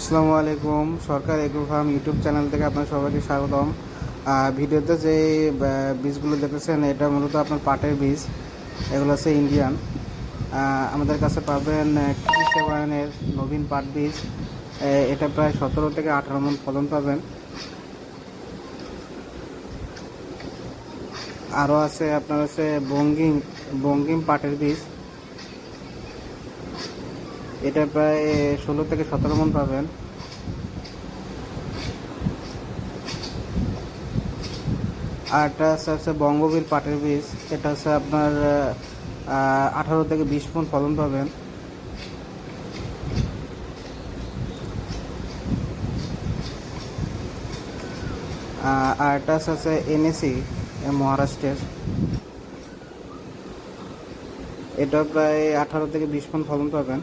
আসসালামু আলাইকুম। সরকার agro farm YouTube channel থেকে আপনার সবাইকে স্বাগতম। ভিডিওতে যে বীজগুলো দেখেছেন এটা মূলত আপনার পাটের বীজ। এগুলো হচ্ছে ইন্ডিয়ান। আমাদের কাছে পাবেন কৃষি সেবায়নের নবীন পাট বীজ। এটা প্রায় 17 থেকে 18 মণ ফলন পাবেন। আরও আছে আপনার হচ্ছে বঙ্গিম পাটের বীজ। এটা প্রায় 16 থেকে 17 মণ পাবেন। আর এটা হচ্ছে বঙ্গবীর পাটের বীজ। এটা হচ্ছে আপনার 18 থেকে 20 মণ ফলন পাবেন। আর এটা হচ্ছে এনএসি মহারাষ্ট্রের। এটা প্রায় 18 থেকে 20 মণ ফলন পাবেন।